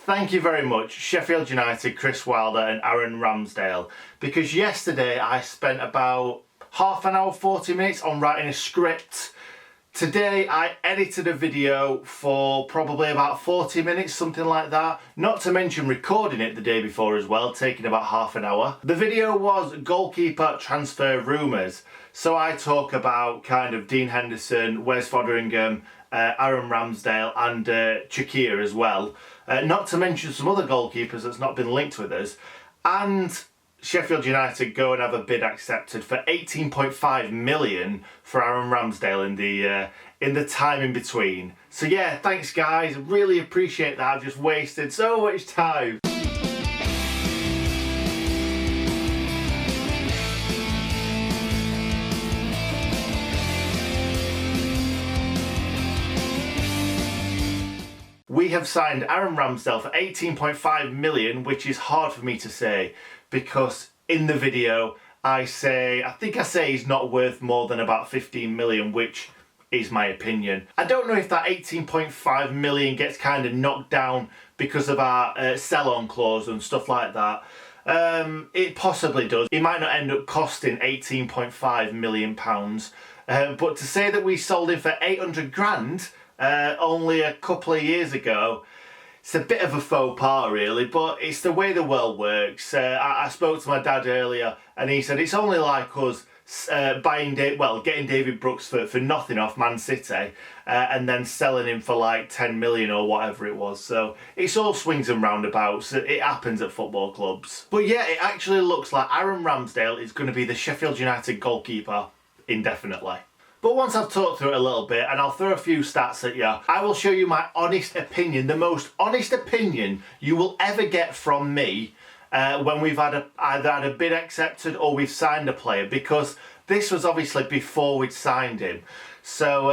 Thank you very much, Sheffield United, Chris Wilder and Aaron Ramsdale, because yesterday I spent about half an hour, 40 minutes on writing a script. Today I edited a video for probably about 40 minutes, something like that. Not to mention recording it the day before as well, taking about half an hour. The video was goalkeeper transfer rumours. So I talk about kind of Dean Henderson, Wes Foderingham, Aaron Ramsdale and Czechia as well. Not to mention some other goalkeepers that's not been linked with us. And Sheffield United go and have a bid accepted for 18.5 million for Aaron Ramsdale in the time in between. So yeah, thanks guys, really appreciate that. I've just wasted so much time. We have signed Aaron Ramsdale for 18.5 million, which is hard for me to say because in the video I think I say he's not worth more than about 15 million, which is my opinion. I don't know if that 18.5 million gets kind of knocked down because of our sell-on clause and stuff like that. It possibly does. It might not end up costing 18.5 million pounds, but to say that we sold him for 800 grand only a couple of years ago, it's a bit of a faux pas really, but it's the way the world works. I spoke to my dad earlier and he said it's only like us getting David Brooks for nothing off Man City and then selling him for like 10 million or whatever it was. So it's all swings and roundabouts. It happens at football clubs. But yeah, it actually looks like Aaron Ramsdale is going to be the Sheffield United goalkeeper indefinitely. But once I've talked through it a little bit, and I'll throw a few stats at you, I will show you my honest opinion, the most honest opinion you will ever get from me when we've either had a bid accepted or we've signed a player, because this was obviously before we'd signed him. So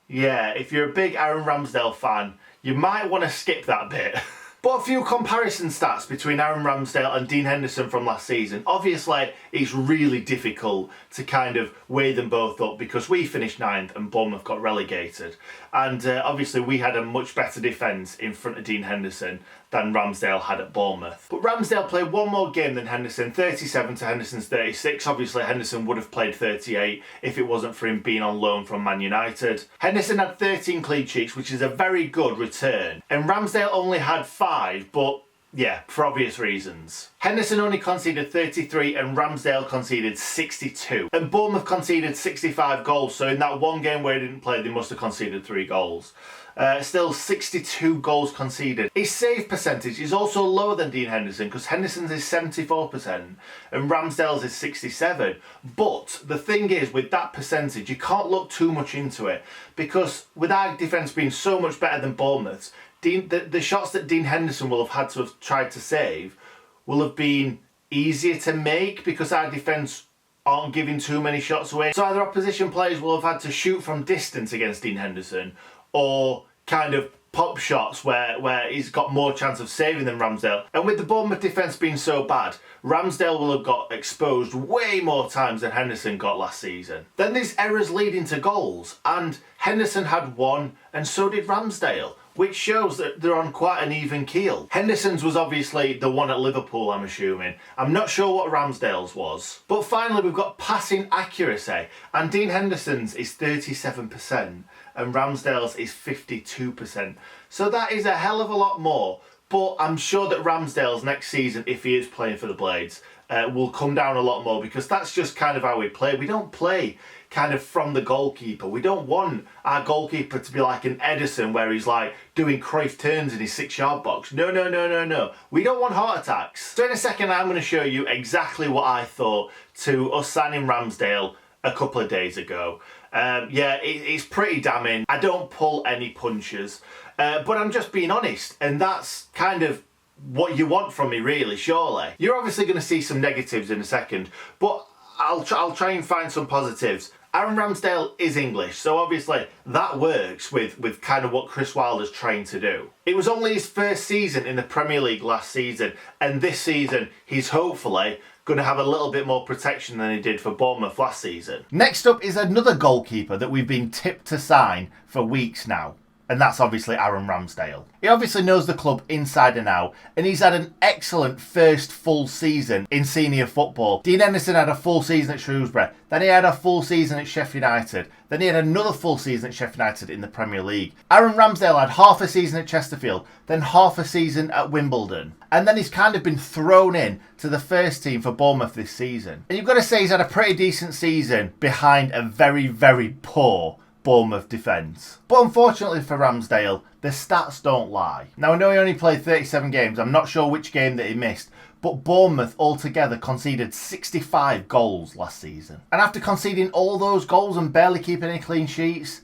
yeah, if you're a big Aaron Ramsdale fan, you might want to skip that bit. But a few comparison stats between Aaron Ramsdale and Dean Henderson from last season. Obviously, it's really difficult to kind of weigh them both up because we finished 9th and Bournemouth got relegated. And obviously, we had a much better defence in front of Dean Henderson than Ramsdale had at Bournemouth. But Ramsdale played one more game than Henderson, 37 to Henderson's 36. Obviously, Henderson would have played 38 if it wasn't for him being on loan from Man United. Henderson had 13 clean sheets, which is a very good return. And Ramsdale only had 5, but yeah, for obvious reasons. Henderson only conceded 33 and Ramsdale conceded 62. And Bournemouth conceded 65 goals, so in that one game where he didn't play, they must have conceded 3 goals. Still 62 goals conceded. His save percentage is also lower than Dean Henderson because Henderson's is 74% and Ramsdale's is 67%. But the thing is, with that percentage, you can't look too much into it because with our defence being so much better than Bournemouth's, the shots that Dean Henderson will have had to have tried to save will have been easier to make because our defence aren't giving too many shots away. So either opposition players will have had to shoot from distance against Dean Henderson or kind of pop shots where he's got more chance of saving than Ramsdale. And with the Bournemouth defence being so bad, Ramsdale will have got exposed way more times than Henderson got last season. Then there's errors leading to goals, and Henderson had 1 and so did Ramsdale, which shows that they're on quite an even keel. Henderson's was obviously the one at Liverpool, I'm assuming. I'm not sure what Ramsdale's was. But finally, we've got passing accuracy, and Dean Henderson's is 37% and Ramsdale's is 52%. So that is a hell of a lot more, but I'm sure that Ramsdale's next season, if he is playing for the Blades, will come down a lot more because that's just kind of how we play. We don't play kind of from the goalkeeper. We don't want our goalkeeper to be like an Edison where he's like doing Cruyff turns in his 6-yard box. No, no, no, no, no. We don't want heart attacks. So in a second, I'm going to show you exactly what I thought to us signing Ramsdale a couple of days ago. Yeah, it's pretty damning. I don't pull any punches, but I'm just being honest, and that's kind of what you want from me, really, surely. You're obviously going to see some negatives in a second, but I'll try and find some positives. Aaron Ramsdale is English, so obviously that works with kind of what Chris Wilder's trying to do. It was only his first season in the Premier League last season, and this season he's hopefully going to have a little bit more protection than he did for Bournemouth last season. Next up is another goalkeeper that we've been tipped to sign for weeks now. and that's obviously Aaron Ramsdale. He obviously knows the club inside and out, and he's had an excellent first full season in senior football. Dean Henderson had a full season at Shrewsbury, then he had a full season at Sheffield United, then he had another full season at Sheffield United in the Premier League. Aaron Ramsdale had half a season at Chesterfield, then half a season at Wimbledon, and then he's kind of been thrown in to the first team for Bournemouth this season. And you've got to say he's had a pretty decent season behind a very, very poor Bournemouth defence. But unfortunately for Ramsdale, the stats don't lie. Now I know he only played 37 games, I'm not sure which game that he missed, but Bournemouth altogether conceded 65 goals last season. And after conceding all those goals and barely keeping any clean sheets,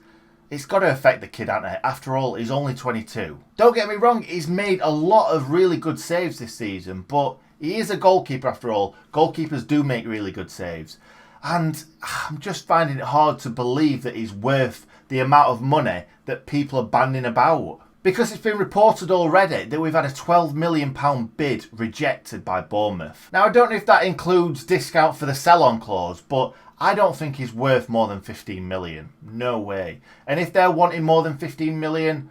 it's got to affect the kid, hasn't it? After all, he's only 22. Don't get me wrong, he's made a lot of really good saves this season, but he is a goalkeeper after all. Goalkeepers do make really good saves. And I'm just finding it hard to believe that he's worth the amount of money that people are banding about. Because it's been reported already that we've had a £12 million bid rejected by Bournemouth. Now, I don't know if that includes discount for the sell-on clause, but I don't think he's worth more than 15 million. No way. And if they're wanting more than 15 million,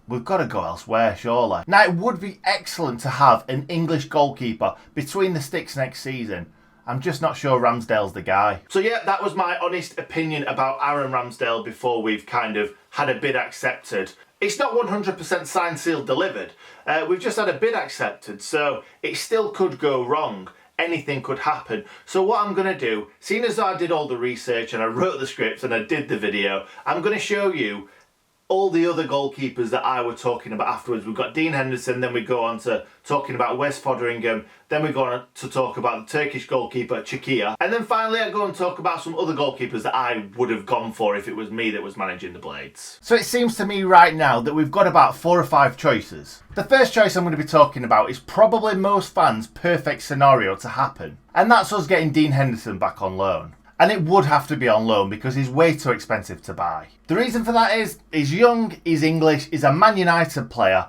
we've got to go elsewhere, surely. Now, it would be excellent to have an English goalkeeper between the sticks next season. I'm just not sure Ramsdale's the guy. So yeah, that was my honest opinion about Aaron Ramsdale before we've kind of had a bid accepted. It's not 100% signed, sealed, delivered. We've just had a bid accepted, so it still could go wrong. Anything could happen. So what I'm going to do, seeing as I did all the research and I wrote the script and I did the video, I'm going to show you all the other goalkeepers that I were talking about afterwards. We've got Dean Henderson, then we go on to talking about Wes Foderingham, then we go on to talk about the Turkish goalkeeper Çikia, and then finally I go and talk about some other goalkeepers that I would have gone for if it was me that was managing the Blades. So it seems to me right now that we've got about 4 or 5 choices. The first choice I'm going to be talking about is probably most fans' perfect scenario to happen, and that's us getting Dean Henderson back on loan. And it would have to be on loan because he's way too expensive to buy. The reason for that is he's young, he's English, he's a Man United player,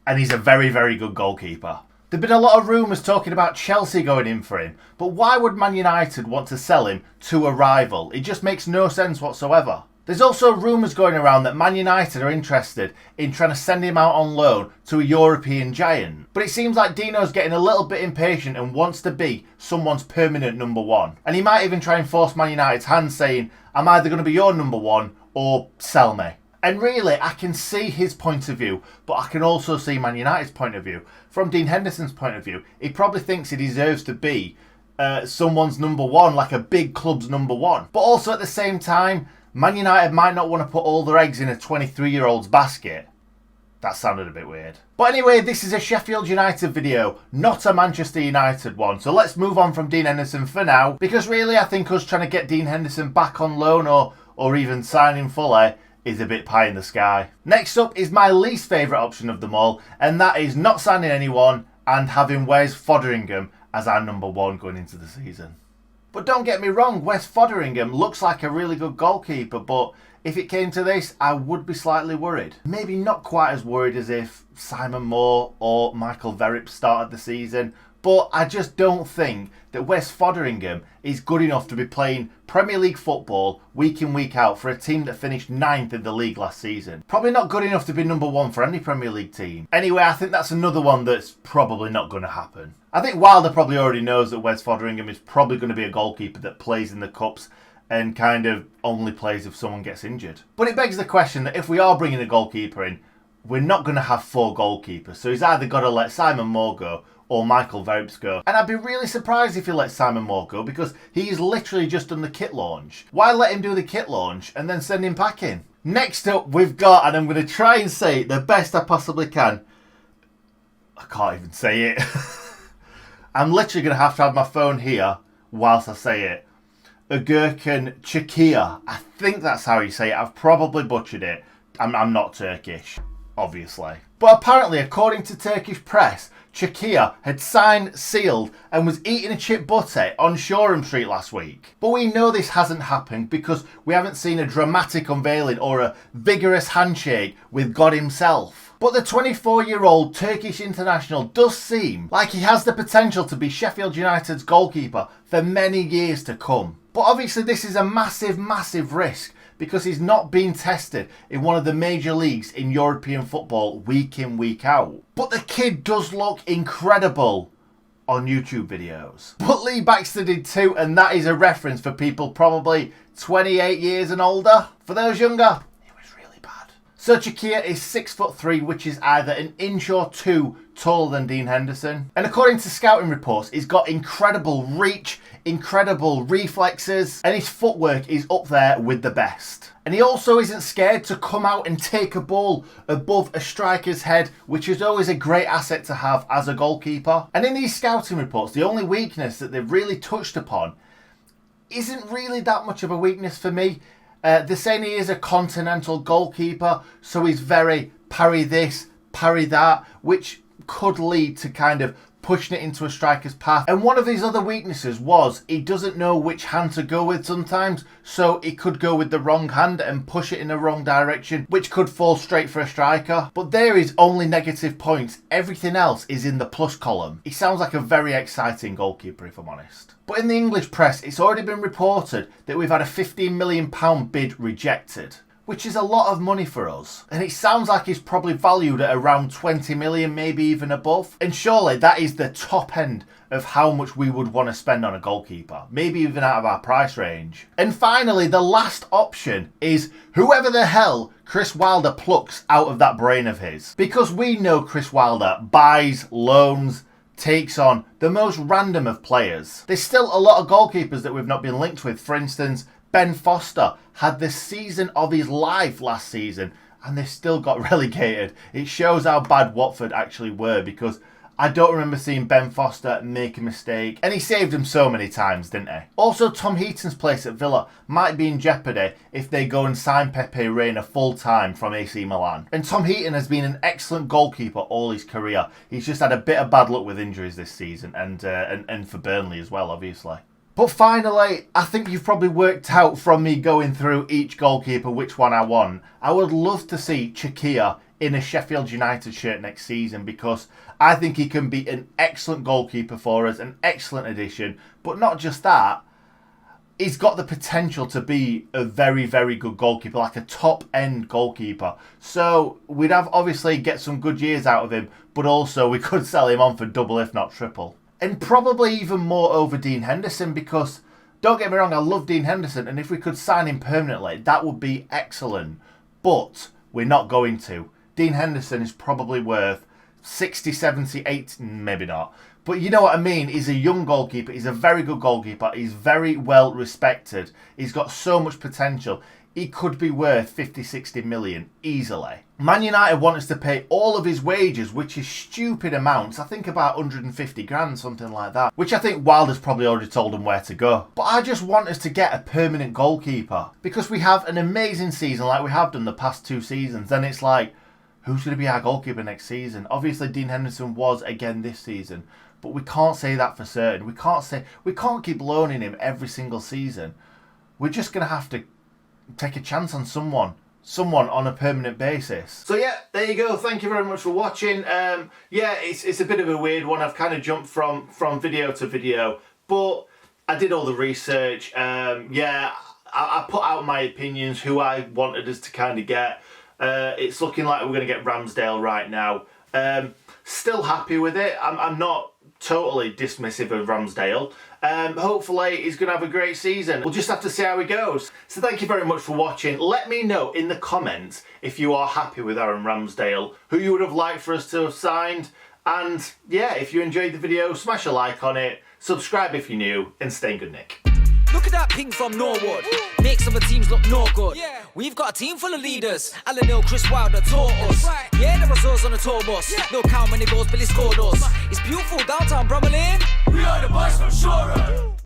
and he's a very, very good goalkeeper. There've been a lot of rumours talking about Chelsea going in for him, but why would Man United want to sell him to a rival? It just makes no sense whatsoever. There's also rumours going around that Man United are interested in trying to send him out on loan to a European giant. But it seems like Dino's getting a little bit impatient and wants to be someone's permanent number one. And he might even try and force Man United's hand, saying, I'm either going to be your number one or sell me. And really, I can see his point of view, but I can also see Man United's point of view. From Dean Henderson's point of view, he probably thinks he deserves to be someone's number one, like a big club's number one. But also at the same time, Man United might not want to put all their eggs in a 23-year-old's basket. That sounded a bit weird. But anyway, this is a Sheffield United video, not a Manchester United one. So let's move on from Dean Henderson for now, because really I think us trying to get Dean Henderson back on loan or even signing fully is a bit pie in the sky. Next up is my least favourite option of them all, and that is not signing anyone and having Wes Foderingham as our number one going into the season. But don't get me wrong, Wes Foderingham looks like a really good goalkeeper, but if it came to this, I would be slightly worried. Maybe not quite as worried as if Simon Moore or Michael Verrips started the season, but I just don't think that Wes Foderingham is good enough to be playing Premier League football week in, week out for a team that finished 9th in the league last season. Probably not good enough to be number one for any Premier League team. Anyway, I think that's another one that's probably not going to happen. I think Wilder probably already knows that Wes Foderingham is probably going to be a goalkeeper that plays in the Cups and kind of only plays if someone gets injured. But it begs the question that if we are bringing a goalkeeper in, we're not going to have 4 goalkeepers. So he's either got to let Simon Moore go or Michael Verrips go. And I'd be really surprised if he let Simon Moore go because he's literally just done the kit launch. Why let him do the kit launch and then send him packing? Next up we've got, and I'm going to try and say it the best I possibly can. I can't even say it. I'm literally going to have my phone here whilst I say it. Gürkan Çikia. I think that's how you say it. I've probably butchered it. I'm not Turkish, obviously. But apparently, according to Turkish press, Çikia had signed, sealed, and was eating a chip butty on Shoreham Street last week. But we know this hasn't happened because we haven't seen a dramatic unveiling or a vigorous handshake with God himself. But the 24-year-old Turkish international does seem like he has the potential to be Sheffield United's goalkeeper for many years to come. But obviously this is a massive, massive risk because he's not being tested in one of the major leagues in European football week in, week out. But the kid does look incredible on YouTube videos. But Lee Baxter did too, and that is a reference for people probably 28 years and older. For those younger, it was really bad. So Chakia is 6'3", which is either an inch or two taller than Dean Henderson. And according to scouting reports, he's got incredible reach, incredible reflexes, and his footwork is up there with the best. And he also isn't scared to come out and take a ball above a striker's head, which is always a great asset to have as a goalkeeper. And in these scouting reports, the only weakness that they've really touched upon isn't really that much of a weakness for me. They're saying he is a continental goalkeeper, so he's very parry this, parry that, which could lead to kind of pushing it into a striker's path. And one of his other weaknesses was he doesn't know which hand to go with sometimes, so he could go with the wrong hand and push it in the wrong direction, which could fall straight for a striker. But there is only negative points. Everything else is in the plus column. He sounds like a very exciting goalkeeper, if I'm honest. But in the English press, it's already been reported that we've had a £15 million bid rejected, which is a lot of money for us. And it sounds like he's probably valued at around 20 million, maybe even above. And surely that is the top end of how much we would want to spend on a goalkeeper, maybe even out of our price range. And finally, the last option is whoever the hell Chris Wilder plucks out of that brain of his. Because we know Chris Wilder buys, loans, takes on the most random of players. There's still a lot of goalkeepers that we've not been linked with. For instance, Ben Foster had the season of his life last season and they still got relegated. It shows how bad Watford actually were, because I don't remember seeing Ben Foster make a mistake, and he saved him so many times, didn't he? Also, Tom Heaton's place at Villa might be in jeopardy if they go and sign Pepe Reina full-time from AC Milan. And Tom Heaton has been an excellent goalkeeper all his career. He's just had a bit of bad luck with injuries this season, and for Burnley as well, obviously. But finally, I think you've probably worked out from me going through each goalkeeper which one I want. I would love to see Chakia in a Sheffield United shirt next season, because I think he can be an excellent goalkeeper for us, an excellent addition. But not just that, he's got the potential to be a very, very good goalkeeper, like a top-end goalkeeper. So we'd have obviously get some good years out of him, but also we could sell him on for double if not triple. And probably even more over Dean Henderson, because, don't get me wrong, I love Dean Henderson, and if we could sign him permanently, that would be excellent. But we're not going to. Dean Henderson is probably worth 60, 70, 80, maybe not. But you know what I mean. He's a young goalkeeper. He's a very good goalkeeper. He's very well respected. He's got so much potential. He could be worth 50, 60 million easily. Man United want us to pay all of his wages, which is stupid amounts. I think about 150 grand, something like that. Which I think Wilder's probably already told them where to go. But I just want us to get a permanent goalkeeper, because we have an amazing season like we have done the past 2 seasons. Then it's like, who's going to be our goalkeeper next season? Obviously, Dean Henderson was again this season. But we can't say that for certain. We can't keep loaning him every single season. We're just going to have to take a chance on someone on a permanent basis. So yeah, there you go. Thank you very much for watching. Yeah, it's a bit of a weird one. I've kind of jumped from video to video, but I did all the research. Yeah, I put out my opinions, who I wanted us to kind of get. It's looking like we're going to get Ramsdale right now. Still happy with it. I'm not totally dismissive of Ramsdale. Hopefully he's going to have a great season. We'll just have to see how he goes. So thank you very much for watching. Let me know in the comments if you are happy with Aaron Ramsdale, who you would have liked for us to have signed. And yeah, if you enjoyed the video, smash a like on it, subscribe if you're new, and stay good, Nick. Look at that ping from Norwood. Makes other teams look no good. Yeah. We've got a team full of leaders. Alan Hill, Chris Wilder taught us. Right. Yeah, there was us on the tour bus. Yeah. Look how many goals Billy scored us. It's beautiful downtown Bromley Lane. We are the boys from Shore.